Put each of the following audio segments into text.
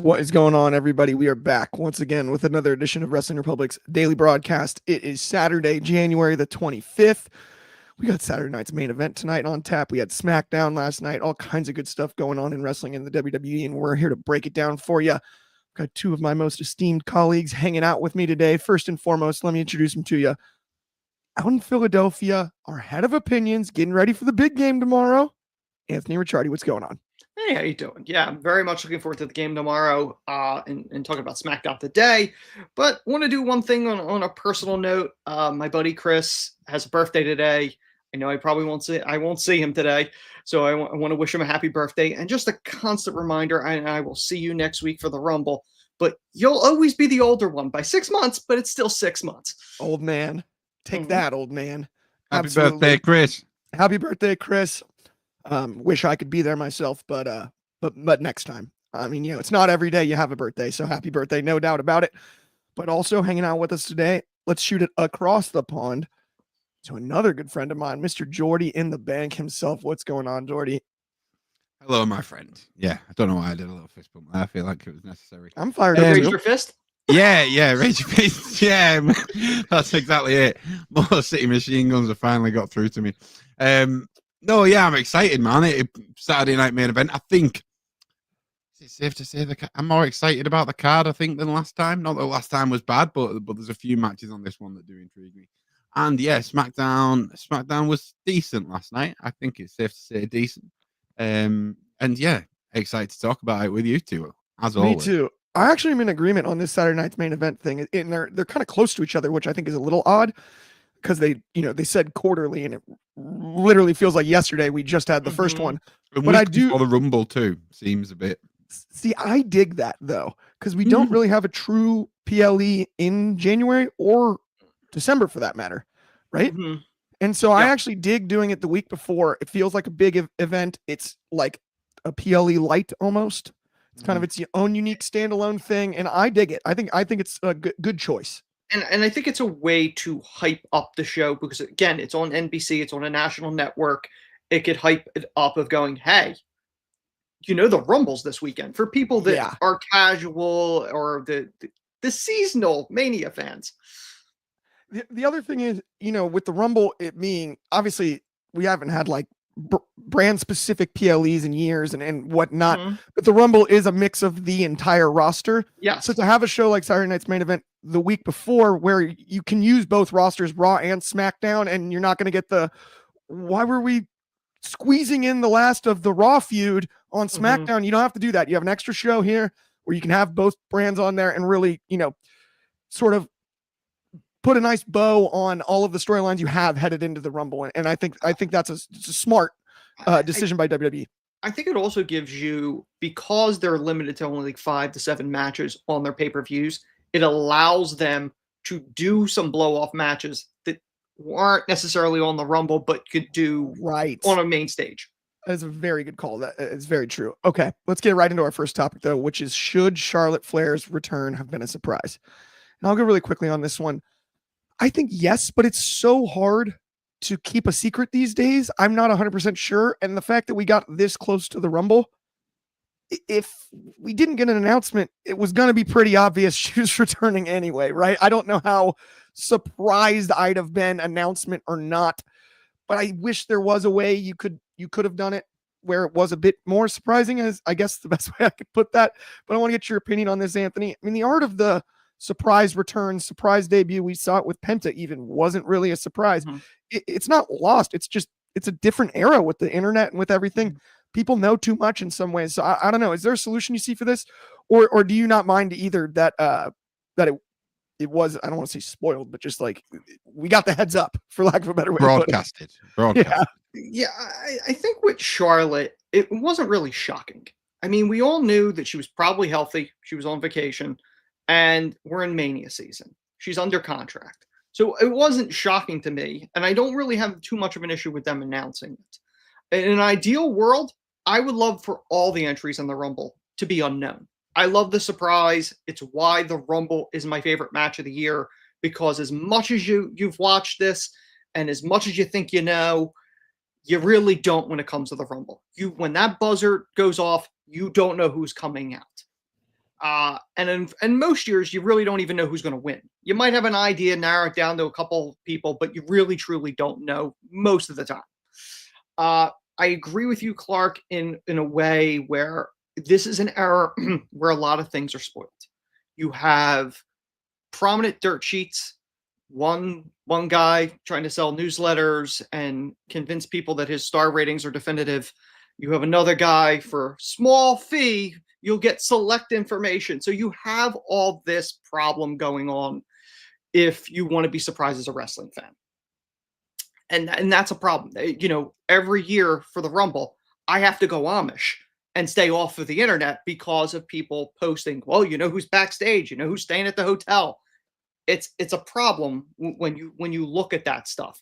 What is going on, everybody? We are back once again with another edition of Wrestling Republic's daily broadcast. It is Saturday, January the 25th. We got Saturday night's main event tonight on tap. We had SmackDown last night, all kinds of good stuff going on in wrestling in the WWE, and we're here to break it down for you. I've got two of my most esteemed colleagues hanging out with me today. First and foremost, let me introduce them to you. Out in Philadelphia, our head of opinions, getting ready for the big game tomorrow. Anthony Ricciardi, what's going on? Hey, how you doing? Yeah, I'm very much looking forward to the game tomorrow and talking about SmackDown today. But want to do one thing on a personal note. My buddy Chris has a birthday today. I know I won't see him today. So I want to wish him a happy birthday. And just a constant reminder, I will see you next week for the Rumble. But you'll always be the older one by 6 months, but it's still 6 months. Old man. Take that, old man. Happy Absolutely. birthday, Chris. Happy birthday, Chris. Wish I could be there myself, but next time. I mean, it's not every day you have a birthday, so happy birthday, no doubt about it. But also hanging out with us today, let's shoot it across the pond to another good friend of mine, Mr. Jordy in the bank himself. What's going on, Jordy? Hello, my friend. Yeah, I don't know why I did a little fist bump there. I feel like it was necessary. I'm fired up. Raise your fist? Yeah, raise your fist. Yeah, that's exactly it. More City machine guns have finally got through to me. No, yeah, I'm excited, man. Saturday night main event. I think is it safe to say I'm more excited about the card, I think, than last time. Not that last time was bad, but there's a few matches on this one that do intrigue me. And yeah, SmackDown was decent last night. I think it's safe to say decent. And yeah, excited to talk about it with you two, as always. Me too. I actually am in agreement on this Saturday night's main event thing, and they're kind of close to each other, which I think is a little odd because they said quarterly, and it literally feels like yesterday we just had the first one. But I do. Or the Rumble too seems a bit. See, I dig that though, because we don't really have a true PLE in January or December for that matter, right? And so I actually dig doing it the week before. It feels like a big event. It's like a PLE light almost. It's kind of its own unique standalone thing, and I dig it. I think it's a good choice. And I think it's a way to hype up the show because, again, it's on NBC. It's on a national network. It could hype it up of going, hey, the Rumble's this weekend for people that are casual or the seasonal Mania fans. The other thing is, with the Rumble, it being, obviously, we haven't had like brand specific PLEs in years and whatnot, but the Rumble is a mix of the entire roster. Yeah. So to have a show like Saturday night's main event the week before where you can use both rosters, Raw and SmackDown, and you're not going to get why were we squeezing in the last of the Raw feud on SmackDown? You don't have to do that. You have an extra show here where you can have both brands on there and really, sort of put a nice bow on all of the storylines you have headed into the Rumble. And I think that's a smart decision by WWE. I think it also gives you, because they're limited to only like 5 to 7 matches on their pay-per-views, it allows them to do some blow-off matches that weren't necessarily on the Rumble, but could do on a main stage. That's a very good call. That is very true. Okay, let's get right into our first topic, though, which is, should Charlotte Flair's return have been a surprise? And I'll go really quickly on this one. I think yes, but it's so hard to keep a secret these days. I'm not 100% sure. And the fact that we got this close to the Rumble, if we didn't get an announcement, it was going to be pretty obvious she was returning anyway, right? I don't know how surprised I'd have been, announcement or not, but I wish there was a way you could have done it where it was a bit more surprising, as I guess the best way I could put that. But I want to get your opinion on this, Anthony. I mean, the art of the surprise return, surprise debut, we saw it with Penta, even wasn't really a surprise. It's not lost. It's a different era with the internet and with everything. People know too much in some ways. So I don't know. Is there a solution you see for this, or do you not mind either that it was, I don't want to say spoiled, but just like we got the heads up, for lack of a better way. Broadcasted. Yeah. I think with Charlotte, it wasn't really shocking. I mean, we all knew that she was probably healthy. She was on vacation. And we're in Mania season. She's under contract. So it wasn't shocking to me. And I don't really have too much of an issue with them announcing it. In an ideal world, I would love for all the entries in the Rumble to be unknown. I love the surprise. It's why the Rumble is my favorite match of the year, because as much as you've watched this and as much as you think you know, you really don't when it comes to the Rumble. When that buzzer goes off, you don't know who's coming out. And most years, you really don't even know who's going to win. You might have an idea, narrow it down to a couple people, but you really, truly don't know most of the time. I agree with you, Clark, in a way where this is an era where a lot of things are spoiled. You have prominent dirt sheets, one guy trying to sell newsletters and convince people that his star ratings are definitive. You have another guy for small fee, you'll get select information. So you have all this problem going on if you want to be surprised as a wrestling fan. And that's a problem. Every year for the Rumble, I have to go Amish and stay off of the internet because of people posting, well, who's backstage, who's staying at the hotel. It's a problem when you look at that stuff.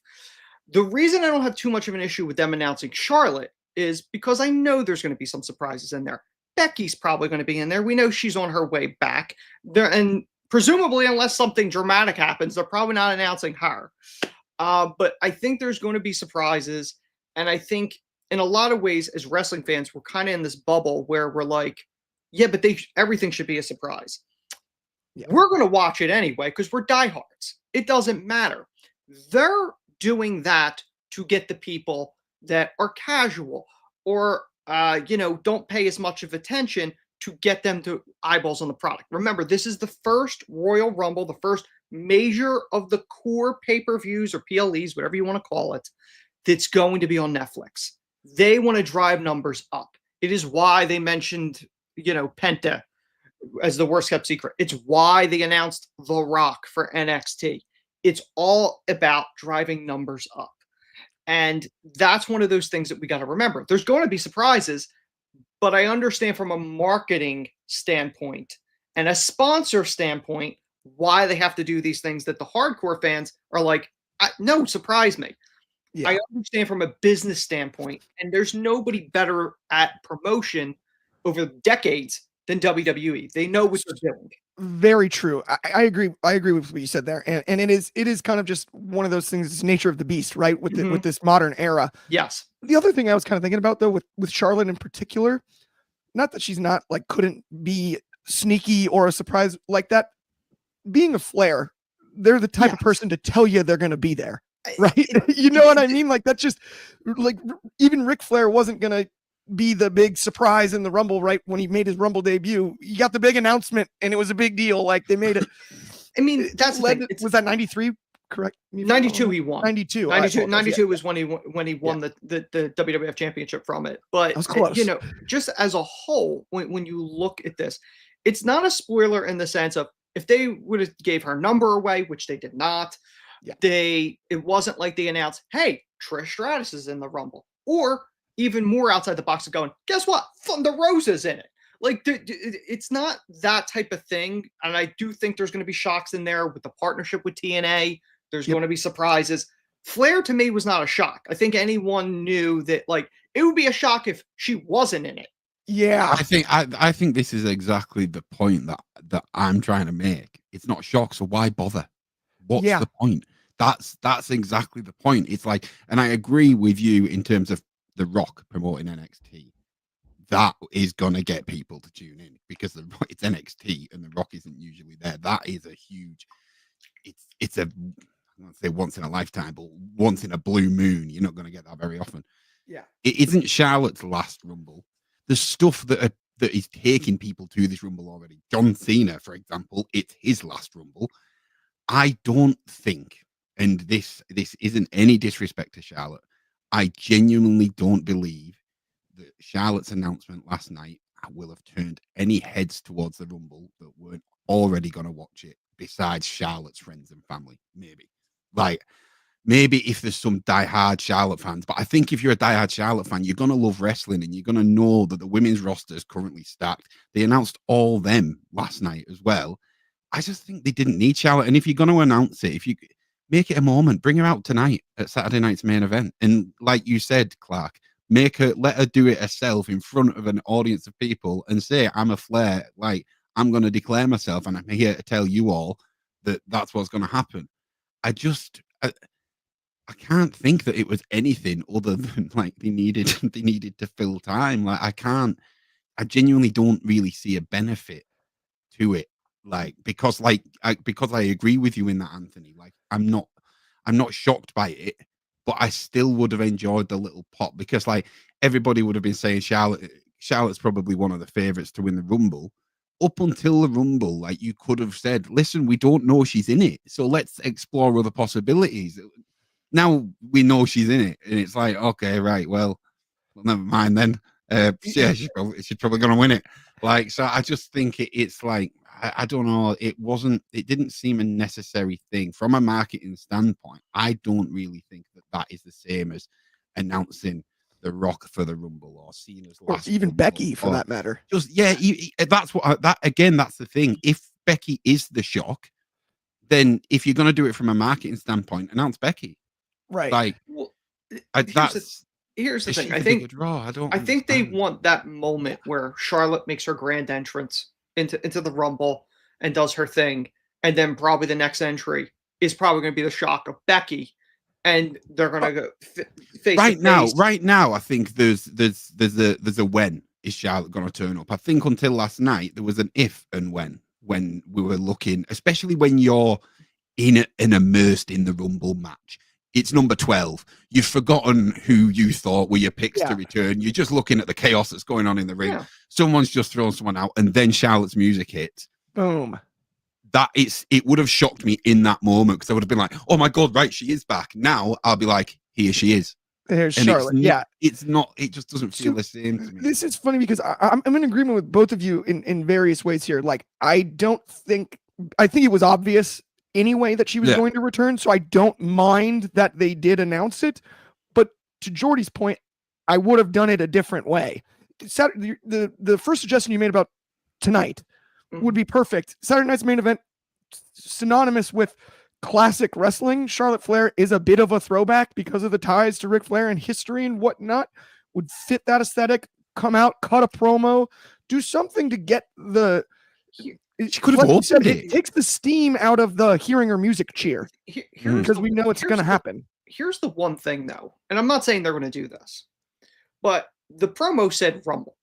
The reason I don't have too much of an issue with them announcing Charlotte is because I know there's going to be some surprises in there. Becky's probably going to be in there. We know she's on her way back there, and presumably, unless something dramatic happens, they're probably not announcing her. But I think there's going to be surprises, and I think in a lot of ways, as wrestling fans, we're kind of in this bubble where we're like, yeah, but everything should be a surprise. Yeah. We're going to watch it anyway because we're diehards. It doesn't matter. They're doing that to get the people that are casual or don't pay as much of attention to get them to eyeballs on the product. Remember, this is the first Royal Rumble, the first major of the core pay-per-views or PLEs, whatever you want to call it, that's going to be on Netflix. They want to drive numbers up. It is why they mentioned, Penta as the worst kept secret. It's why they announced The Rock for NXT. It's all about driving numbers up. And that's one of those things that we got to remember. There's going to be surprises, but I understand from a marketing standpoint and a sponsor standpoint why they have to do these things that the hardcore fans are like, no, surprise me. Yeah. I understand from a business standpoint, and there's nobody better at promotion over decades than WWE. They know what they're doing. Very true. I agree. I agree with what you said there, and it is kind of just one of those things. It's nature of the beast, right? With with this modern era. Yes. The other thing I was kind of thinking about though, with Charlotte in particular, not that she's not couldn't be sneaky or a surprise like that. Being a Flair, they're the type of person to tell you they're going to be there, right? You know what I mean? Like that's just like even Ric Flair wasn't going to be the big surprise in the Rumble, right? When he made his Rumble debut, he got the big announcement and it was a big deal. Like they made it. I mean, that's was that 93? Correct. 92 he won. 92 was when he won the WWF championship from it. But that was close. Just as a whole, when you look at this, it's not a spoiler in the sense of if they would have gave her number away, which they did not, it wasn't like they announced, hey, Trish Stratus is in the Rumble, or even more outside the box of going, guess what? Thunder Rosa's in it. Like, it's not that type of thing. And I do think there's going to be shocks in there with the partnership with TNA. There's going to be surprises. Flair, to me, was not a shock. I think anyone knew that, like, it would be a shock if she wasn't in it. Yeah. I think this is exactly the point that I'm trying to make. It's not a shock, so why bother? What's the point? That's exactly the point. It's like, and I agree with you in terms of The Rock promoting NXT. That is gonna get people to tune in because it's NXT and The Rock isn't usually there. That is a huge. It's a, I don't say once in a lifetime, but once in a blue moon. You're not gonna get that very often. Yeah. It isn't Charlotte's last Rumble. The stuff that is taking people to this Rumble already. John Cena, for example, it's his last Rumble. I don't think, and this isn't any disrespect to Charlotte, I genuinely don't believe that Charlotte's announcement last night will have turned any heads towards the Rumble that weren't already going to watch it, besides Charlotte's friends and family, maybe. Like, maybe if there's some diehard Charlotte fans, but I think if you're a diehard Charlotte fan, you're going to love wrestling and you're going to know that the women's roster is currently stacked. They announced all them last night as well. I just think they didn't need Charlotte. And if you're going to announce it, if you make it a moment, bring her out tonight at Saturday night's main event. And like you said, Clark, let her do it herself in front of an audience of people and say, I'm a Flair. Like, I'm going to declare myself and I'm here to tell you all that that's what's going to happen. I can't think that it was anything other than like they needed to fill time. Like I genuinely don't really see a benefit to it. Like, because I agree with you in that, Anthony. Like, I'm not shocked by it, but I still would have enjoyed the little pop, because like everybody would have been saying Charlotte's probably one of the favorites to win the Rumble. Up until the Rumble, like, you could have said, listen, we don't know she's in it, so let's explore other possibilities. Now we know she's in it, and it's like, okay, right, well never mind then. Yeah, she's probably going to win it. Like, so I just think it's like, I don't know. It didn't seem a necessary thing from a marketing standpoint. I don't really think that is the same as announcing The Rock for the Rumble, or Cena's last, or even Rumble, Becky for that matter. Just, yeah, that's that's the thing. If Becky is the shock, then if you're going to do it from a marketing standpoint, announce Becky. Right. Like, Well, here's the thing. I think they understand. want that moment where Charlotte makes her grand entrance into the Rumble and does her thing, and then probably the next entry is probably going to be the shock of Becky, and they're going to go face right to now. face. Right now, I think there's a when is Charlotte going to turn up. I think until last night there was an if and when we were looking, especially when you're in and immersed in the Rumble match. It's number 12. You've forgotten who you thought were your picks to return. You're just looking at the chaos that's going on in the ring. Yeah. Someone's just thrown someone out, and then Charlotte's music hits. Boom. It would have shocked me in that moment, because I would have been like, oh my God, right, she is back. Now I'll be like, here she is. There's And Charlotte. it's not, it just doesn't feel the same to me. This is funny because I'm in agreement with both of you in various ways here. Like, I think it was obvious anyway that she was going to return, so I don't mind that they did announce it. But to Jordy's point, I would have done it a different way. The first suggestion you made about tonight would be perfect. Saturday night's main event, synonymous with classic wrestling. Charlotte Flair is a bit of a throwback because of the ties to Ric Flair and history and whatnot. Would fit that aesthetic. Come out, cut a promo, do something to get the. She could have opened it. It takes the steam out of the hearing her music cheer, because we know it's going to happen. Here's the one thing, though, and I'm not saying they're going to do this, but the promo said Rumble.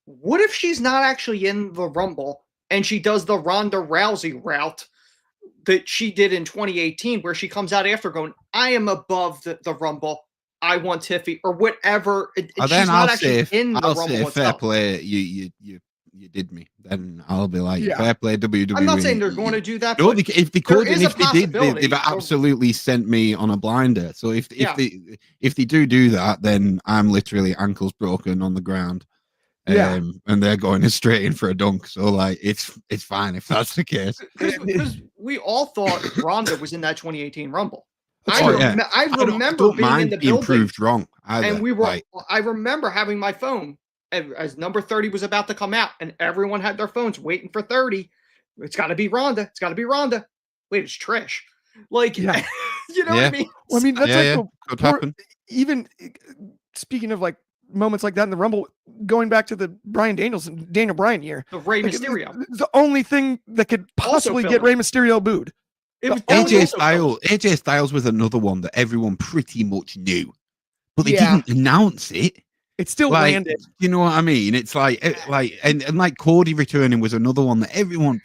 What if she's not actually in the Rumble and she does the Ronda Rousey route that she did in 2018, where she comes out after going, I am above the Rumble. I want Tiffy, or whatever. She's not actually in the Rumble itself. Fair play. You did me. Then I'll be like, fair play, WWE. I'm not saying they're going to do that. No, if they could, and if they did, they've of- absolutely sent me on a blinder. So if they do that, then I'm literally ankles broken on the ground. And they're going straight in for a dunk. So like, it's fine if that's the case. Because we all thought Ronda was in that 2018 Rumble. I remember being in the building, proved wrong either. And we were. I remember having my phone as number 30 was about to come out, and everyone had their phones waiting for 30. It's got to be Ronda. It's got to be Ronda. Wait, it's Trish. Like, you know what I mean? Well, I mean, that's could happen. Even speaking of like moments like that in the Rumble, going back to the Daniel Bryan year, the Rey Mysterio, the only thing that could possibly get Rey Mysterio booed. It was AJ Styles was another one that everyone pretty much knew, but they didn't announce it. It still landed. You know what I mean? It's like and like Cody returning was another one that everyone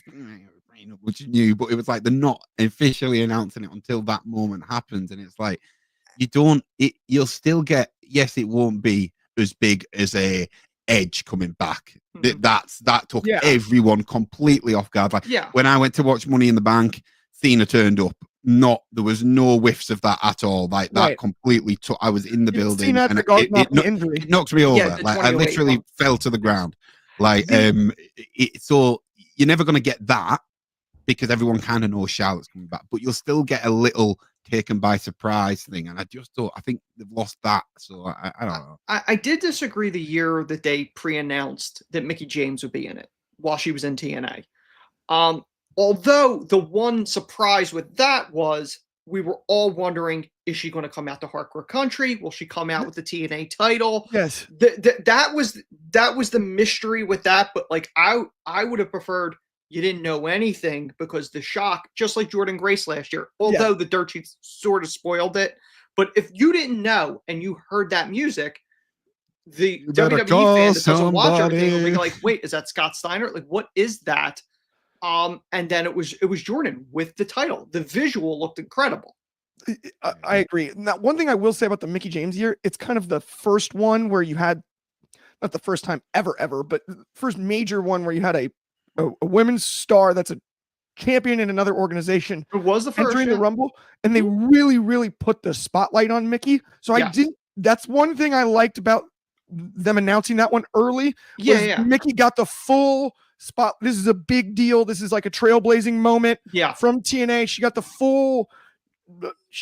which knew, but it was like they're not officially announcing it until that moment happens, and it's like you'll still get, yes, it won't be as big as a Edge coming back. That took everyone completely off guard. Like when I went to watch Money in the Bank, Cena turned up. There was no whiffs of that at all. Like that completely took. I was in the building, and it knocked me over. Like I literally fell to the ground. Like so you're never going to get that, because everyone kind of knows Charlotte's coming back, but you'll still get a little taken by surprise thing. And I think they've lost that. So I don't know. I did disagree the year that they pre-announced that Mickie James would be in it while she was in TNA. Although the one surprise with that was we were all wondering, is she going to come out to Hardcore Country? Will she come out with the TNA title? Yes. That was the mystery with that. But like I would have preferred you didn't know anything, because the shock, just like Jordan Grace last year, although the dirt sheets sort of spoiled it. But if you didn't know and you heard that music, the You better WWE call fan that doesn't watch everything will be somebody. like, wait, is that Scott Steiner? Like, what is that? And then it was Jordan with the title. The visual looked incredible. I agree. Now, one thing I will say about the Mickie James year, it's kind of the first one where you had, not the first time ever, but the first major one where you had a women's star that's a champion in another organization It was the first entering the Rumble, and they really put the spotlight on Mickey. So Yes. that's one thing I liked about them announcing that one early. Yeah. Mickey got the full spot. This is a big deal. This is like a trailblazing moment from TNA. She got the full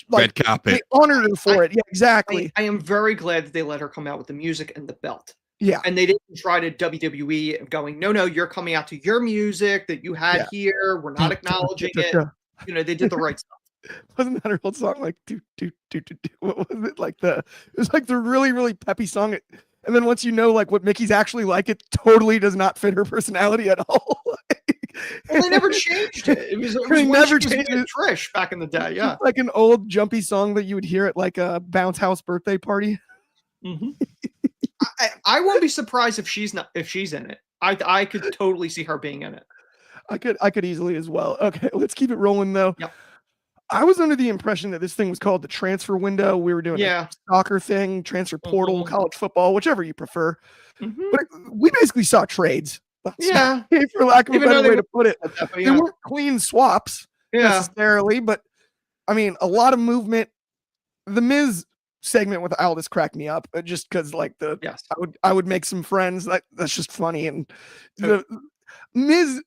Red carpet. They honored her for it. Yeah, exactly. I am very glad that they let her come out with the music and the belt. Yeah. And they didn't try to WWE going, no, you're coming out to your music that you had here. We're not acknowledging it. You know, they did the right stuff. Wasn't that her old song? Like, what was it? Like it was like the really peppy song. And then once you know like what Mickey's actually like, it totally does not fit her personality at all. Well, they never changed it. It was never changed it. Trish back in the day. Yeah. Like an old jumpy song that you would hear at like a bounce house birthday party. Mm-hmm. I won't be surprised if she's in it. I could totally see her being in it. I could easily as well. Okay, let's keep it rolling though. Yep. I was under the impression that this thing was called the transfer window. We were doing a soccer thing, transfer portal, college football, whichever you prefer. Mm-hmm. But we basically saw trades. Yeah. For lack of a better way to put it. They weren't clean swaps necessarily, but I mean, a lot of movement. The Miz segment with Aldis cracked me up just because like I would make some friends. That's just funny. And the Miz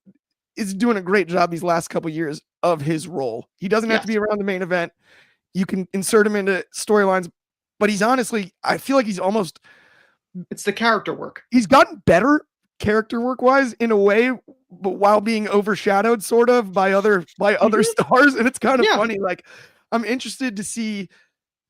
is doing a great job these last couple years of his role. He doesn't have to be around the main event. You can insert him into storylines, but he's honestly, I feel like he's almost, it's the character work. He's gotten better character work wise in a way, but while being overshadowed sort of by other stars. And it's kind of funny. Like I'm interested to see,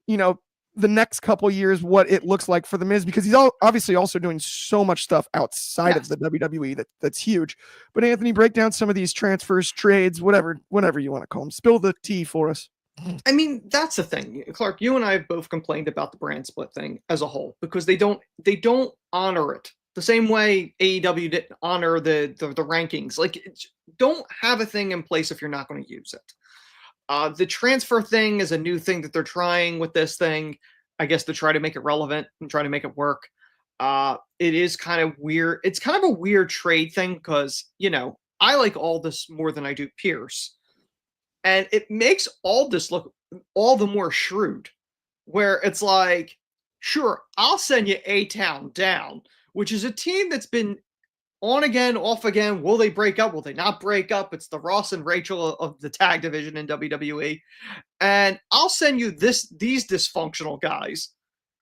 you know, the next couple years what it looks like for the Miz, because he's obviously also doing so much stuff outside of the WWE that's huge. But Anthony, break down some of these transfers, trades, whatever you want to call them. Spill the tea for us. I mean, that's the thing, Clark. You and I have both complained about the brand split thing as a whole because they don't honor it the same way AEW didn't honor the rankings. Like, don't have a thing in place if you're not going to use it. The transfer thing is a new thing that they're trying with this thing, I guess, to try to make it relevant and try to make it work. It is kind of weird. It's kind of a weird trade thing because, you know, I like Aldis more than I do Pierce. And it makes Aldis look all the more shrewd, where it's like, sure, I'll send you A-Town down, which is a team that's been on again, off again. Will they break up? Will they not break up? It's the Ross and Rachel of the tag division in WWE. And I'll send you these dysfunctional guys.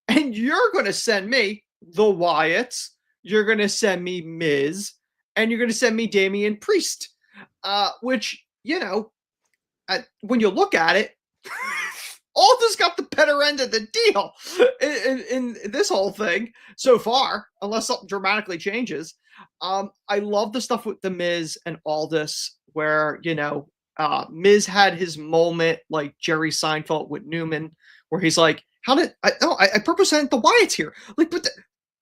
And you're going to send me the Wyatts. You're going to send me Miz. And you're going to send me Damian Priest. Which, you know, when you look at it, Aldis got the better end of the deal in this whole thing so far, unless something dramatically changes. I love the stuff with the Miz and Aldis, where, you know, Miz had his moment like Jerry Seinfeld with Newman, where he's like, "How did I purpose sent the Wyatts here?" Like, but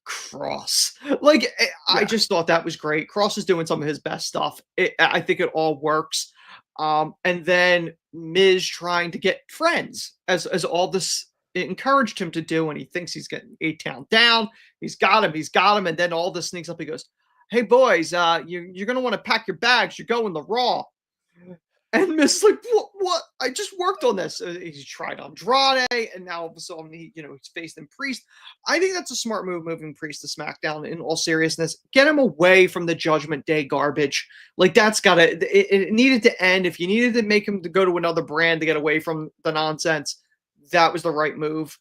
Cross, like, I just thought that was great. Cross is doing some of his best stuff. I think it all works. And then Miz trying to get friends, as Aldis encouraged him to do, and he thinks he's getting A-Town down. He's got him, and then Aldis sneaks up. He goes, "Hey boys, you're gonna want to pack your bags. You're going to Raw." And Miz is like, what? I just worked on this. He's tried Andrade, and now all of a sudden he's facing Priest. I think that's a smart move, moving Priest to SmackDown. In all seriousness, get him away from the Judgment Day garbage. Like, that's it needed to end. If you needed to make him to go to another brand to get away from the nonsense, that was the right move.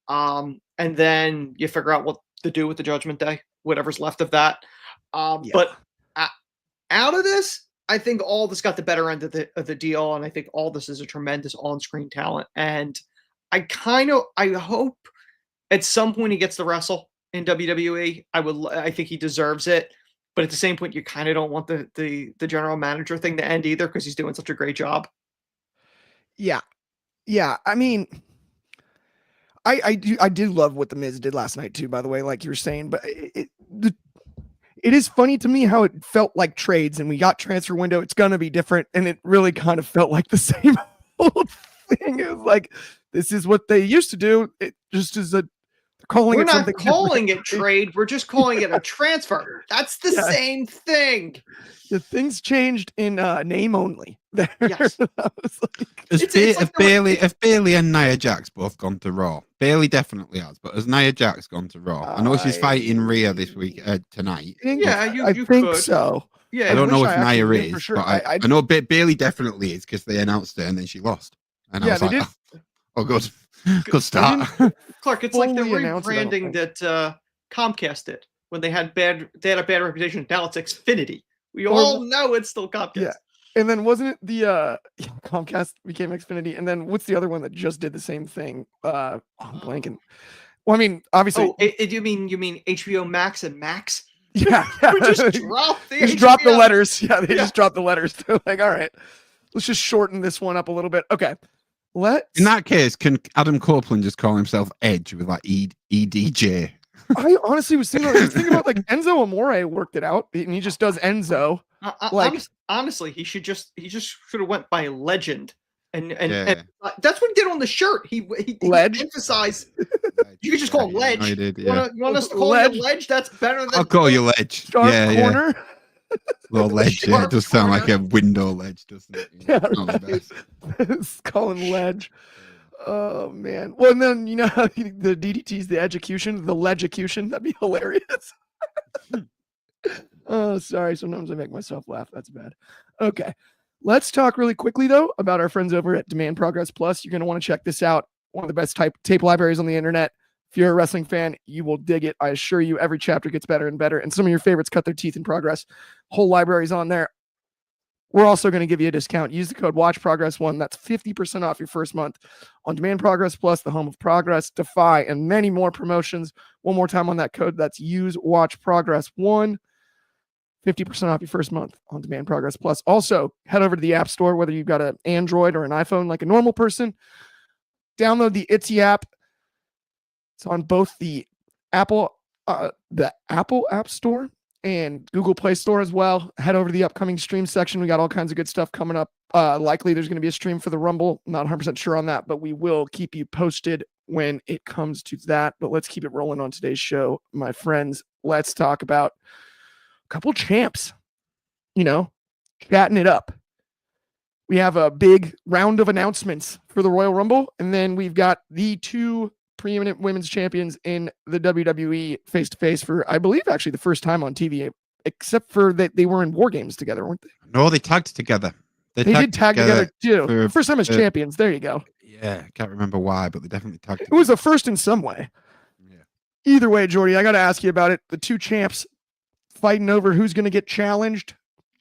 And then you figure out what to do with the Judgment Day, whatever's left of that. But out of this, I think Aldis got the better end of the deal, and I think Aldis is a tremendous on-screen talent. And I hope at some point he gets to wrestle in WWE. I think he deserves it, but at the same point, you kind of don't want the general manager thing to end either, because he's doing such a great job. Yeah. I mean, I did love what the Miz did last night too, by the way, like you were saying, but it is funny to me how it felt like trades and we got transfer window. It's going to be different. And it really kind of felt like the same old thing. It was like, this is what they used to do. It just is We're it not something calling different. it trade. We're just calling it a transfer. That's the same thing. The things changed in name only. Yes. If Bailey and Nia Jax both gone to Raw, Bailey definitely has, but has Nia Jax gone to Raw? I know she's fighting Rhea this week tonight. I think so. Yeah, I don't know if Nia is, sure. But I know Bailey definitely is because they announced it and then she lost. And I was like, oh, good. Good start. Clark, it's like the rebranding that Comcast did when they had a bad reputation. Now it's Xfinity. We all know it's still Comcast. Yeah. And then wasn't it the Comcast became Xfinity? And then what's the other one that just did the same thing? I'm blanking. Well, I mean, obviously. Oh, you mean HBO Max and Max? Yeah. We just dropped the drop the letters. Yeah, they just dropped the letters. They're like, all right, let's just shorten this one up a little bit. Okay. In that case, can Adam Copeland just call himself Edge with like EDJ? I honestly was thinking about like Enzo Amore worked it out, and he just does Enzo. Honestly, he should have went by Legend, and that's what he did on the shirt. He emphasized. You could just call him Ledge. No, did, you want us to call you Ledge? That's better than. I'll call you Ledge. Corner. Little ledge, it does sound like a window ledge, doesn't it? Yeah, it's calling Ledge. Oh man. Well, and then the DDT's the education, the Ledgecution. That'd be hilarious. Oh, sorry. Sometimes I make myself laugh. That's bad. Okay. Let's talk really quickly though about our friends over at Demand Progress Plus. You're going to want to check this out. One of the best tape libraries on the internet. If you're a wrestling fan, you will dig it. I assure you, every chapter gets better and better. And some of your favorites cut their teeth in progress. Whole library's on there. We're also going to give you a discount. Use the code WATCHPROGRESS1. That's 50% off your first month on Demand Progress Plus, the home of Progress, Defy, and many more promotions. One more time on that code. That's use WATCHPROGRESS1. 50% off your first month on Demand Progress Plus. Also, head over to the App Store, whether you've got an Android or an iPhone like a normal person. Download the Itsy app. It's on both the Apple App Store and Google Play Store as well. Head over to the upcoming stream section. We got all kinds of good stuff coming up. Likely there's going to be a stream for the Rumble. Not 100% sure on that, but we will keep you posted when it comes to that. But let's keep it rolling on today's show, my friends. Let's talk about a couple champs, chatting it up. We have a big round of announcements for the Royal Rumble, and then we've got the two preeminent women's champions in the WWE face-to-face for, I believe, actually the first time on TV, except for that they were in War Games together, weren't they? No, they tagged together. They did tag together too. First time as champions. There you go. Yeah, I can't remember why, but they definitely tagged together. It was a first in some way. Yeah. Either way, Jordy, I got to ask you about it. The two champs fighting over who's going to get challenged.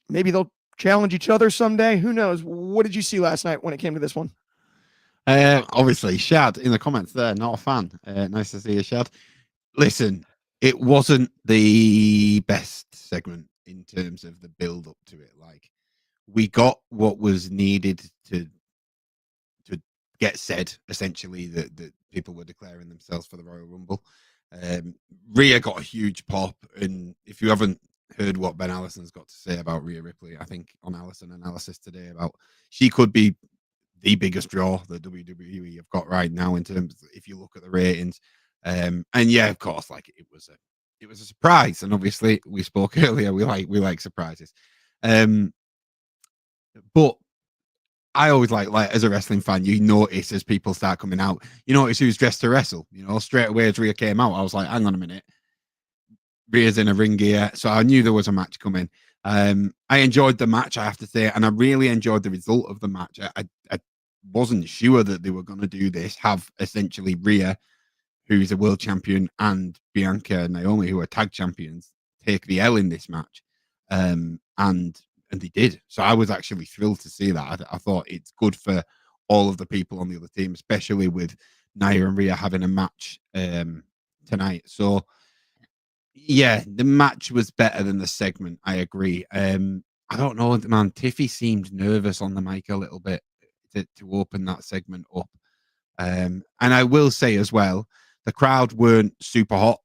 Maybe they'll challenge each other someday. Who knows? What did you see last night when it came to this one? Obviously, Shad in the comments there, not a fan. Nice to see you, Shad. Listen, it wasn't the best segment in terms of the build up to it. Like, we got what was needed to get said, essentially, that people were declaring themselves for the Royal Rumble. Rhea got a huge pop, and if you haven't heard what Ben Allison's got to say about Rhea Ripley, I think on Allison Analysis today, about she could be the biggest draw that WWE have got right now in terms of, if you look at the ratings. And yeah, of course, like it was a surprise, and obviously we spoke earlier, we like surprises. But I always like as a wrestling fan, you notice as people start coming out, you notice who's dressed to wrestle. Straight away as Rhea came out, I was like, hang on a minute, Rhea's in a ring gear, so I knew there was a match coming. I enjoyed the match, I have to say, and I really enjoyed the result of the match. I wasn't sure that they were going to do this, have essentially Rhea, who's a world champion, and Bianca and Naomi, who are tag champions, take the L in this match. And they did. So I was actually thrilled to see that. I thought it's good for all of the people on the other team, especially with Nia and Rhea having a match tonight. So yeah, the match was better than the segment. I agree. I don't know, man. Tiffy seemed nervous on the mic a little bit to open that segment up. And I will say as well, the crowd weren't super hot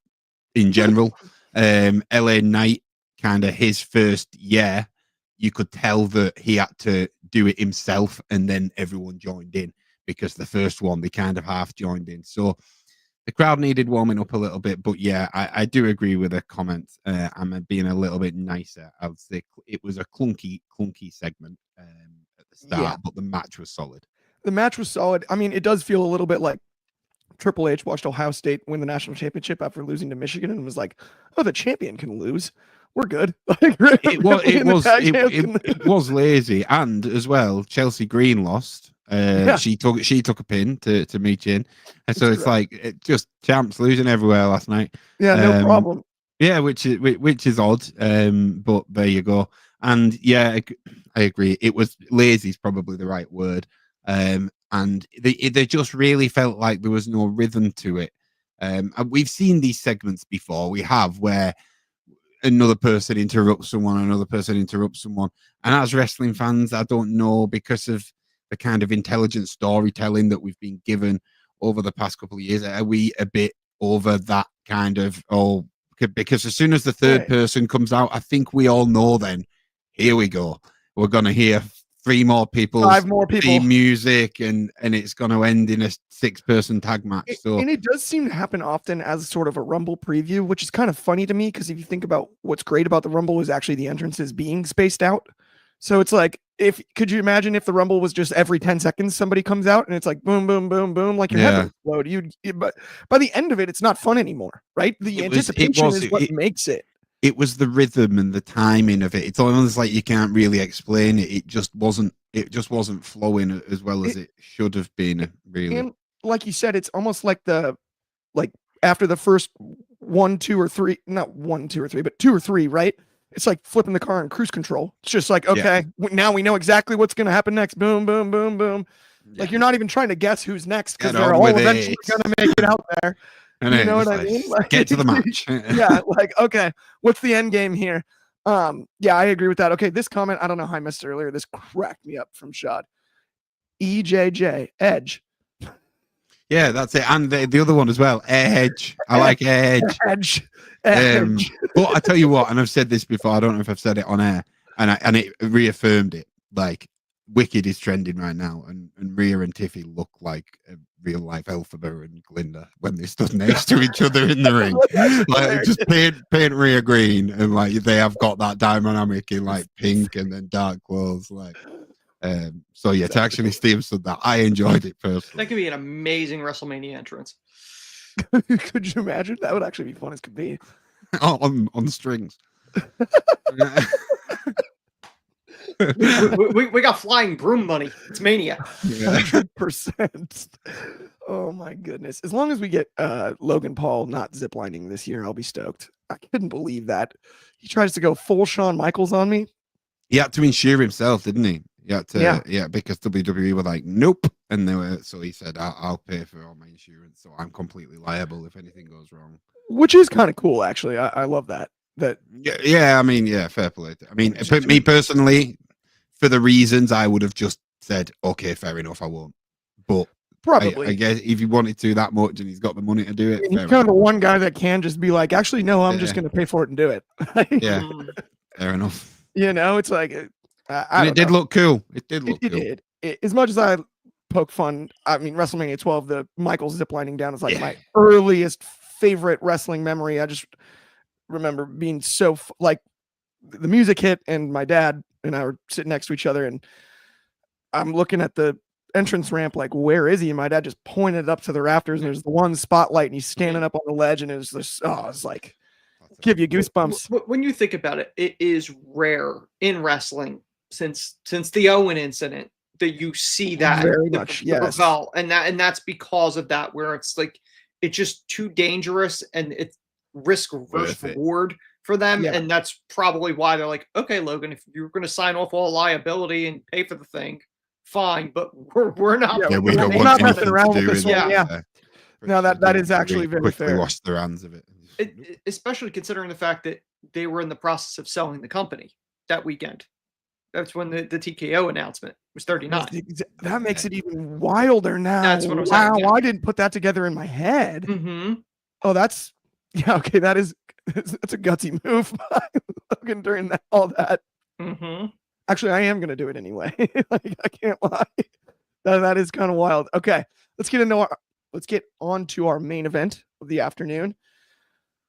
in general. LA Knight, kind of his first year, you could tell that he had to do it himself, and then everyone joined in, because the first one they kind of half joined in. So the crowd needed warming up a little bit. But yeah, I do agree with the comments. I'm being a little bit nicer. I would say it was a clunky segment at the start, but the match was solid. The match was solid. I mean, it does feel a little bit like Triple H watched Ohio State win the national championship after losing to Michigan and was like, "Oh, the champion can lose. We're good." It was lazy, and as well, Chelsea Green lost. She took a pin to Michin, and so it's like just champs losing everywhere last night. Yeah, no problem. Yeah, which is odd. But there you go. And yeah, I agree. It was lazy is probably the right word. And they just really felt like there was no rhythm to it. And we've seen these segments before. We have, where another person interrupts someone, and as wrestling fans, I don't know, because of the kind of intelligent storytelling that we've been given over the past couple of years, are we a bit over that kind of, because as soon as the third person comes out, I think we all know then, here we go, we're going to hear 5 more people, theme music, and it's going to end in a 6-person tag match. And it does seem to happen often as sort of a Rumble preview, which is kind of funny to me, because if you think about what's great about the Rumble is actually the entrances being spaced out. So it's like, could you imagine if the Rumble was just every 10 seconds somebody comes out and it's like boom, boom, boom, boom, like your head would explode. But by the end of it, it's not fun anymore, right? The anticipation is what makes it. It was the rhythm and the timing of it. It's almost like you can't really explain it. It just wasn't flowing as well as it should have been, really. And like you said, it's almost like after the first 1, 2, or 3, not 1, 2, or 3, but 2 or 3, right? It's like flipping the car in cruise control. It's just like, okay, now we know exactly what's going to happen next. Boom, boom, boom, boom. Yeah. Like, you're not even trying to guess who's next, because they're all eventually going to make it out there. You know what I mean? Like, get to the match. Yeah, like, okay, what's the end game here? Yeah, I agree with that. Okay, this comment, I don't know how I missed it earlier. This cracked me up from Shad. EJJ, Edge. Yeah, that's it. And the other one as well, Edge. I like Edge. Edge. But I tell you what, and I've said this before, I don't know if I've said it on air, and it reaffirmed it. Like, Wicked is trending right now, and Rhea and Tiffy look like a real life Elphaba and Glinda when they stood next to each other in the ring. Like, just paint Rhea green, and like they have got that dynamic in like pink and then dark clothes. Like, so yeah, to actually Steve said that, I enjoyed it personally. That could be an amazing WrestleMania entrance. Could you imagine? That would actually be fun as could be. on strings. we got flying broom money. It's Mania. 100%. Oh my goodness. As long as we get Logan Paul not ziplining this year, I'll be stoked. I couldn't believe that. He tries to go full Shawn Michaels on me. He had to insure himself, didn't he? Yeah, because WWE were like, nope. And so he said, I'll pay for all my insurance, so I'm completely liable if anything goes wrong. Which is kind of cool, actually. I love that. Yeah, I mean, yeah, fair play. I mean, me personally, for the reasons, I would have just said, okay, fair enough, I won't. But probably, I guess if he wanted to that much and he's got the money to do it, he's kind of the one guy that can just be like, actually, no, I'm just going to pay for it and do it. Yeah, fair enough. You know, it's like, and it did look cool. It did look cool. It did. As much as I poke fun, I mean, WrestleMania 12, the Michaels ziplining down is like my earliest favorite wrestling memory. I just remember being so like the music hit and my dad and I were sitting next to each other and I'm looking at the entrance ramp like, where is he? And my dad just pointed up to the rafters and there's the one spotlight and he's standing up on the ledge and it was just, it's like, give you goosebumps. When you think about it, it is rare in wrestling since the Owen incident that you see that very much. Yes. And that's because of that, where it's like, it's just too dangerous and it's risk versus reward for them. And that's probably why they're like, okay, Logan, if you're going to sign off all liability and pay for the thing, fine, but we're not. Yeah, we don't want not messing around with this one. Yeah. No, that is actually very fair. Wash their hands of it. Especially considering the fact that they were in the process of selling the company that weekend. That's when the TKO announcement was 39. That makes it even wilder now. That's what I'm saying. Yeah. I didn't put that together in my head. Mm-hmm. Oh, that's okay. That's a gutsy move by Logan during all that. Mm-hmm. Actually, I am gonna do it anyway. Like, I can't lie. That is kind of wild. Okay, let's get on to our main event of the afternoon.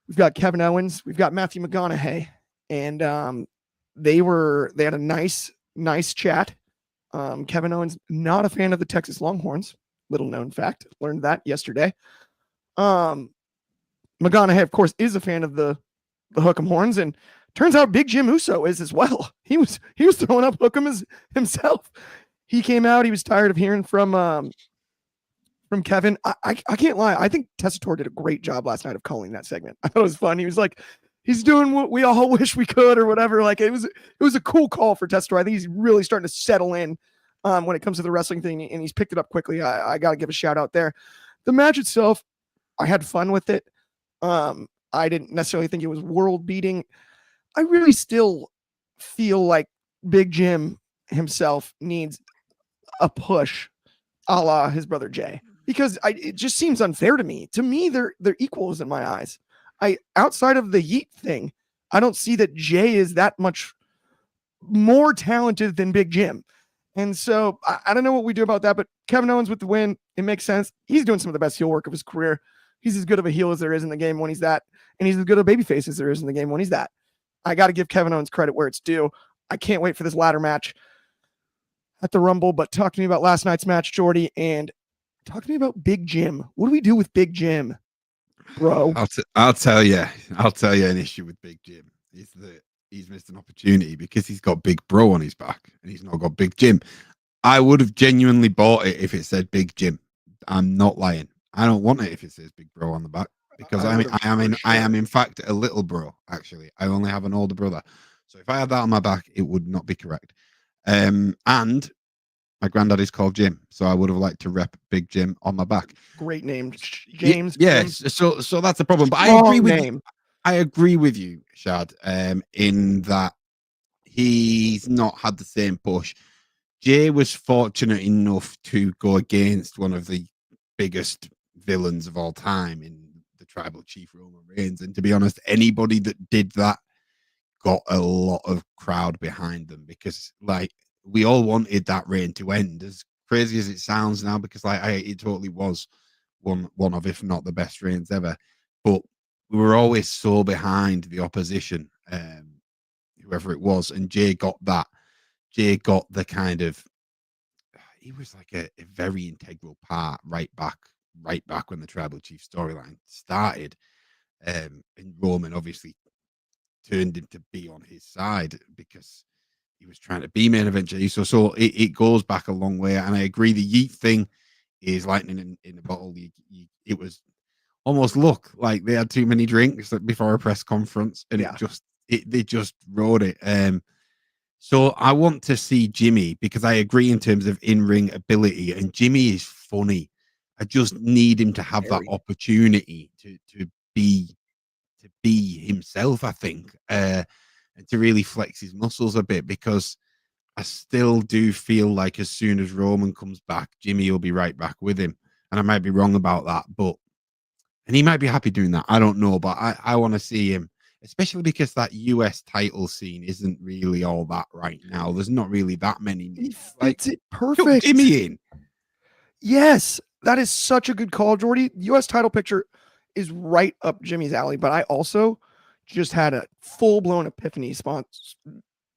We've got Kevin Owens, we've got Matthew McConaughey, and they had a nice chat. Kevin Owens, not a fan of the Texas Longhorns. Little known fact. Learned that yesterday. McConaughey, of course, is a fan of the Hook'em Horns, and turns out Big Jim Uso is as well. He was throwing up Hook'em himself. He came out. He was tired of hearing from Kevin. I can't lie. I think Tessitore did a great job last night of calling that segment. I thought it was fun. He was like, he's doing what we all wish we could or whatever. Like, it was a cool call for Tessitore. I think he's really starting to settle in when it comes to the wrestling thing, and he's picked it up quickly. I got to give a shout out there. The match itself, I had fun with it. I didn't necessarily think it was world beating. I really still feel like Big Jim himself needs a push a la his brother Jay, because it just seems unfair to me. To me, they're equals in my eyes. Outside of the Yeet thing, I don't see that Jay is that much more talented than Big Jim. And so I don't know what we do about that, but Kevin Owens with the win, it makes sense. He's doing some of the best heel work of his career. He's as good of a heel as there is in the game when he's that, and he's as good of a babyface as there is in the game when he's that. I got to give Kevin Owens credit where it's due. I can't wait for this ladder match at the Rumble, but talk to me about last night's match, Jordy, and talk to me about Big Jim. What do we do with Big Jim, bro? I'll tell you an issue with Big Jim is that he's missed an opportunity because he's got Big Bro on his back and he's not got Big Jim. I would have genuinely bought it if it said Big Jim. I'm not lying. I don't want it if it says Big Bro on the back, because I am in fact a little bro. Actually, I only have an older brother, so if I had that on my back, it would not be correct. And my granddad is called Jim, so I would have liked to rep Big Jim on my back. Great name, James. Yes, so that's the problem. But I agree with you, Shad, in that he's not had the same push. Jay was fortunate enough to go against one of the biggest villains of all time in the Tribal Chief Roman Reigns, and to be honest, anybody that did that got a lot of crowd behind them, because like we all wanted that reign to end, as crazy as it sounds now, because like it totally was one of, if not the best reigns ever, but we were always so behind the opposition, whoever it was, and Jay got that. Jay got the kind of, he was like a very integral part right back when the Tribal Chief storyline started, and Roman obviously turned him to be on his side because he was trying to be main event Jay. So it goes back a long way, and I agree the Yeet thing is lightning in a bottle. It was almost look like they had too many drinks before a press conference, and they just rode it. So I want to see Jimmy, because I agree in terms of in-ring ability, and Jimmy is funny. I just need him to have that opportunity to be himself, I think, and to really flex his muscles a bit, because I still do feel like as soon as Roman comes back, Jimmy will be right back with him. And I might be wrong about that, and he might be happy doing that. I don't know, but I want to see him, especially because that US title scene isn't really all that right now. There's not really that many. He fits it perfect. Jimmy in. Yes, that is such a good call, Jordy. US title picture is right up Jimmy's alley, but I also just had a full-blown epiphany response.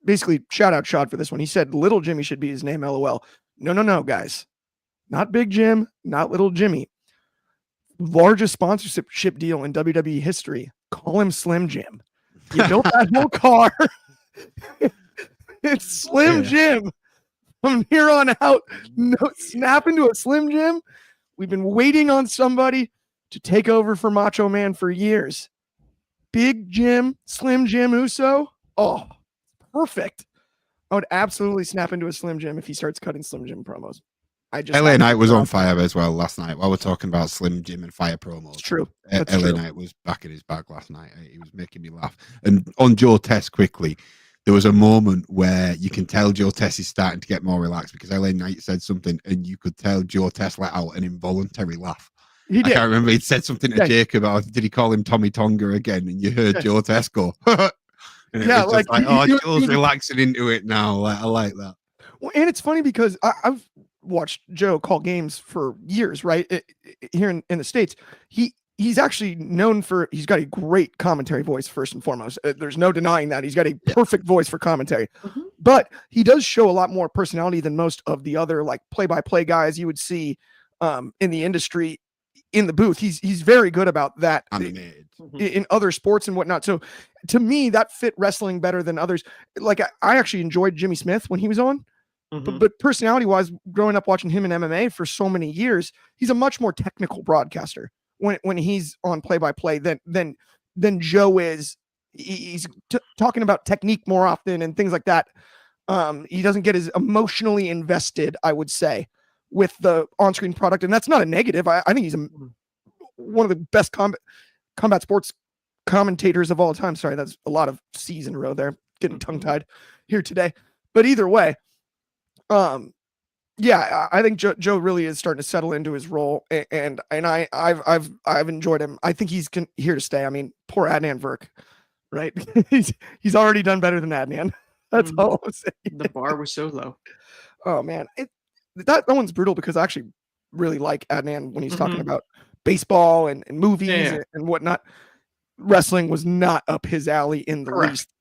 Basically, shout out Shad for this one. He said Little Jimmy should be his name, LOL. No, guys. Not Big Jim, not Little Jimmy. Largest sponsorship deal in WWE history. Call him Slim Jim. You built that whole car. It's Slim Jim. From here on out, snap into a Slim Jim. We've been waiting on somebody to take over for Macho Man for years. Big Jim, Slim Jim Uso. Oh, perfect. I would absolutely snap into a Slim Jim if he starts cutting Slim Jim promos. LA Knight was on fire as well last night. While we're talking about Slim Jim and fire promos, it's true. LA Knight was back in his bag last night. He was making me laugh. And on Joe Test quickly, there was a moment where you can tell Joe Tess is starting to get more relaxed because LA Knight said something and you could tell Joe Tess let out an involuntary laugh. He I did. can't remember. He'd said something to Jacob about, did he call him Tommy Tonga again? And you heard Joe Tess go, and it was just Joe's relaxing into it now. I like that. Well, and it's funny because I've watched Joe call games for years, right? Here in the States. He's actually known for, he's got a great commentary voice, first and foremost. There's no denying that. He's got a perfect voice for commentary. Mm-hmm. But he does show a lot more personality than most of the other like play-by-play guys you would see in the industry in the booth. He's very good about that in other sports and whatnot. So to me, that fit wrestling better than others. Like I actually enjoyed Jimmy Smith when he was on. Mm-hmm. But personality-wise, growing up watching him in MMA for so many years, he's a much more technical broadcaster when he's on play-by-play than Joe is. He's talking about technique more often and things like that. He doesn't get as emotionally invested, I would say, with the on-screen product, and that's not a negative. I think he's one of the best combat sports commentators of all time. Sorry, that's a lot of C's in a row there. Getting tongue-tied here today. But either way, yeah, I think Joe really is starting to settle into his role, and I've enjoyed him. I think he's here to stay. I mean, poor Adnan Virk, right? he's already done better than Adnan. That's all I'm saying. The bar was so low. Oh man, that one's brutal because I actually really like Adnan when he's talking about baseball and movies and whatnot. Wrestling was not up his alley in the least.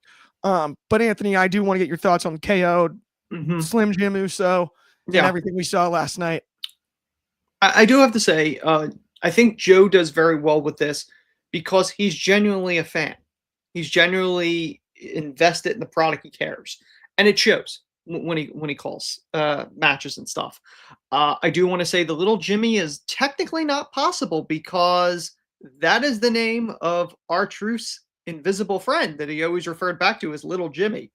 But Anthony, I do want to get your thoughts on KO, Slim Jim Uso, and everything we saw last night. I do have to say, I think Joe does very well with this because he's genuinely a fan. He's genuinely invested in the product. He cares, and it shows when he calls matches and stuff. I do want to say the little Jimmy is technically not possible because that is the name of R-Truth's invisible friend that he always referred back to as Little Jimmy.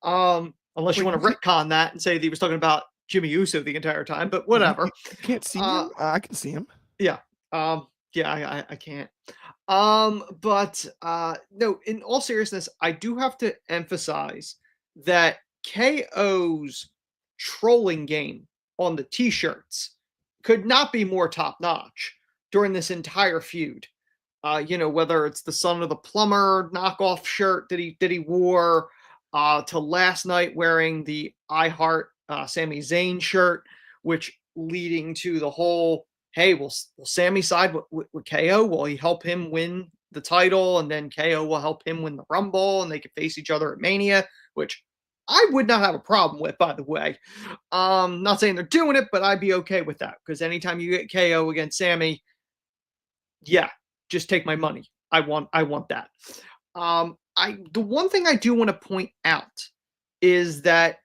Unless you want to retcon that and say that he was talking about Jimmy Uso the entire time, but whatever. I can't see him. I can see him. Yeah. I can't. But no, in all seriousness, I do have to emphasize that KO's trolling game on the t-shirts could not be more top-notch during this entire feud. Whether it's the son of the plumber knockoff shirt that he wore, to last night wearing the I Heart Sami Zayn shirt, which leading to the whole, hey, will Sami side with KO? Will he help him win the title? And then KO will help him win the Rumble and they can face each other at Mania, which I would not have a problem with, by the way. Not saying they're doing it, but I'd be okay with that because anytime you get KO against Sami, yeah, just take my money. I want that. The one thing I do want to point out is that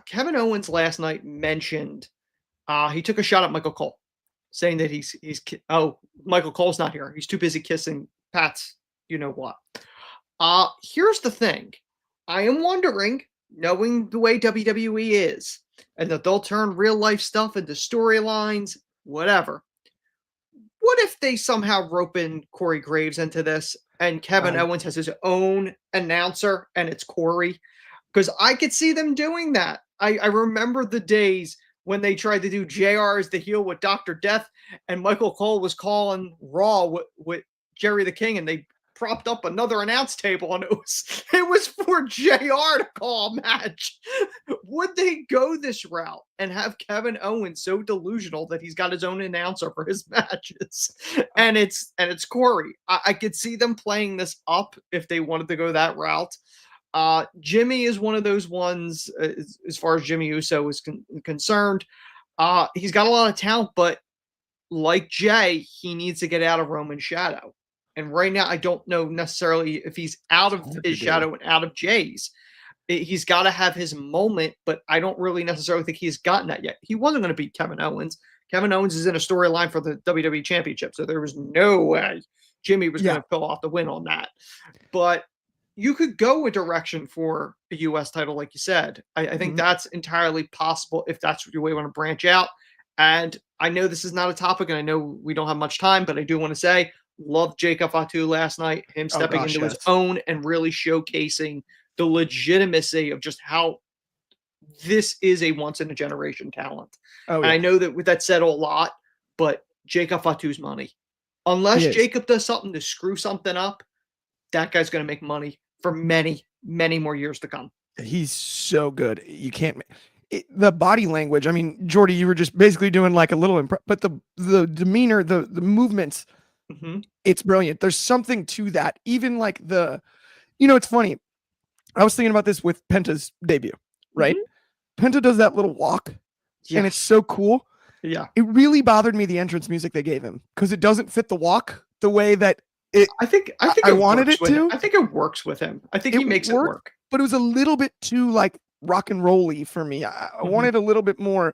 Kevin Owens last night mentioned he took a shot at Michael Cole, saying that Michael Cole's not here. He's too busy kissing Pat's, you know what. Here's the thing. I am wondering, knowing the way WWE is, and that they'll turn real life stuff into storylines, whatever. What if they somehow rope in Corey Graves into this and Kevin Owens has his own announcer and it's Corey? Because I could see them doing that. I remember the days when they tried to do JR as the heel with Dr. Death and Michael Cole was calling Raw with Jerry the King and they propped up another announce table and it was for JR to call a match. Would they go this route and have Kevin Owens so delusional that he's got his own announcer for his matches? And it's Corey. I could see them playing this up if they wanted to go that route. Jimmy is one of those ones as far as Jimmy Uso is concerned. He's got a lot of talent, but like Jay, he needs to get out of Roman's shadow. And right now, I don't know necessarily if he's out of his shadow and out of Jay's. He's got to have his moment, but I don't really necessarily think he's gotten that yet. He wasn't going to beat Kevin Owens. Kevin Owens is in a storyline for the WWE Championship, so there was no way Jimmy was going to pull off the win on that. But you could go a direction for a U.S. title, like you said. I think that's entirely possible if that's your way you want to branch out. And I know this is not a topic, and I know we don't have much time, but I do want to say, loved Jacob Fatu last night, him stepping into his own and really showcasing the legitimacy of just how this is a once in a generation talent. Oh, And yeah. I know that with that said a lot, but Jacob Fatu's money. Unless He is. Jacob does something to screw something up, that guy's going to make money for many, many more years to come. He's so good. You can't. The body language. I mean, Jordy, you were just basically doing like a little, but the demeanor, the movements, it's brilliant. There's something to that. Even like it's funny. I was thinking about this with Penta's debut, right? Penta does that little walk, and it's so cool. Yeah. It really bothered me, the entrance music they gave him, because it doesn't fit the walk the way that I think I wanted it to. I think it works with him. I think he makes it work. But it was a little bit too like rock and roll-y for me. I wanted a little bit more.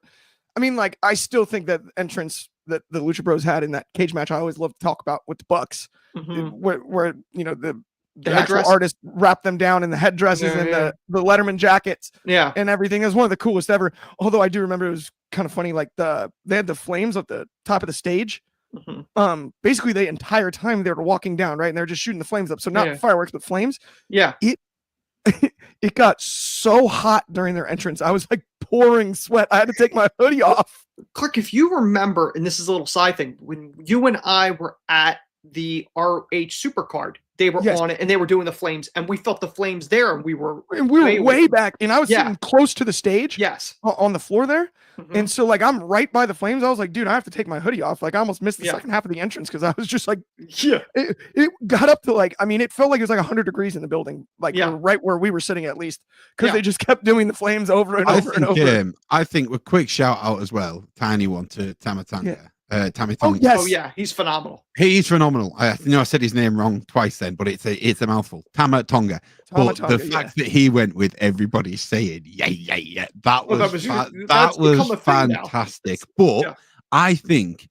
I mean, like, I still think that entrance that the Lucha Bros had in that cage match, I always love to talk about with the Bucks, where the actual artist wrapped them down in the headdresses and the Letterman jackets and everything. It was one of the coolest ever. Although I do remember it was kind of funny, like they had the flames at the top of the stage. Basically the entire time they were walking down, right? And they're just shooting the flames up. So not fireworks, but flames. Yeah. It got so hot during their entrance. I was like pouring sweat. I had to take my hoodie off. Clark, if you remember, and this is a little side thing, when you and I were at the RH Supercard, they were on it and they were doing the flames, and we felt the flames there, and we were way back, and I was sitting close to the stage, on the floor there, and so like I'm right by the flames. I was like, dude, I have to take my hoodie off. Like I almost missed the second half of the entrance because I was just like, it got up to like, I mean, it felt like it was like 100 degrees in the building, like right where we were sitting at least, because they just kept doing the flames over and over and over. I think a quick shout out as well, tiny one to Tama Tonga. Tammy Tonga. Oh yeah, he's phenomenal. He's phenomenal. I said his name wrong twice then, but it's a mouthful. Tama Tonga. But the fact that he went with everybody saying that was fantastic. But I think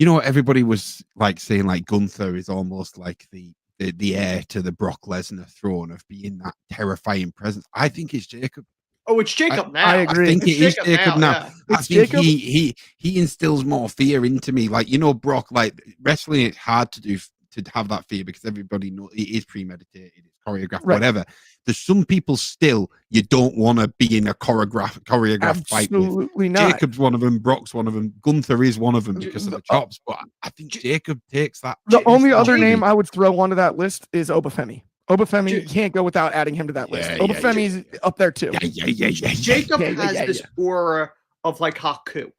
everybody was like saying like Gunther is almost like the heir to the Brock Lesnar throne of being that terrifying presence. I think it's Jacob. Oh, it's Jacob now. I agree. I think it is Jacob now. Yeah. I think he instills more fear into me. Like, Brock, like wrestling, it's hard to do to have that fear because everybody knows it is premeditated, it's choreographed, whatever. There's some people still you don't want to be in a choreographed fight with. Absolutely not. Jacob's one of them. Brock's one of them. Gunther is one of them because of the chops. But I think Jacob takes that. The only other name I would throw onto that list is Obafemi. Obafemi, you can't go without adding him to that list. Obafemi's up there too. Jacob has this aura of like Haku,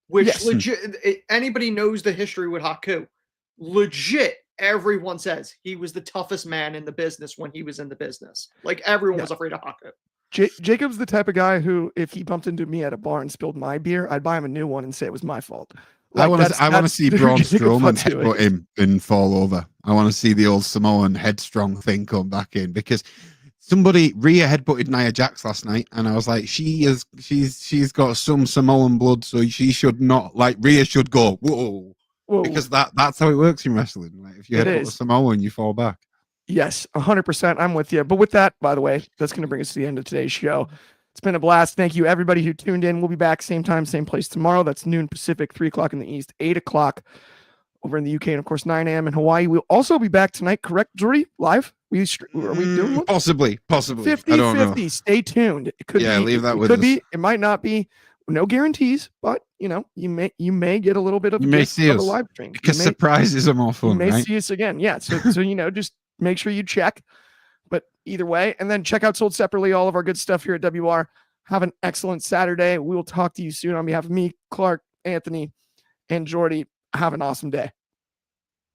which legit anybody knows the history with Haku. Legit, everyone says he was the toughest man in the business when he was in the business. Like everyone was afraid of Haku. Jacob's the type of guy who, if he bumped into me at a bar and spilled my beer, I'd buy him a new one and say it was my fault. Like, I want to see Braun Strowman headbutt him and fall over. I want to see the old Samoan headstrong thing come back in because Rhea headbutted Nia Jax last night, and I was like, she's got some Samoan blood, so she should not, like, Rhea should go whoa. Because that's how it works in wrestling. Like if you headbutt a Samoan, you fall back. Yes, 100%. I'm with you. But with that, by the way, that's going to bring us to the end of today's show. It's been a blast. Thank you, everybody who tuned in. We'll be back same time, same place tomorrow. That's noon Pacific, 3 o'clock in the East, 8 o'clock over in the UK, and of course 9 a.m. in Hawaii. We'll also be back tonight, correct, Jordy? Live? Are we doing one? Possibly. 50-50. Stay tuned. It could be. Leave that with us. It could be. It might not be. No guarantees, but you may get a little bit of a live stream because surprises are more fun. You may see us again. Yeah. So just make sure you check. But either way, and then check out Sold Separately, all of our good stuff here at WR. Have an excellent Saturday. We will talk to you soon on behalf of me, Clark, Anthony, and Jordy. Have an awesome day.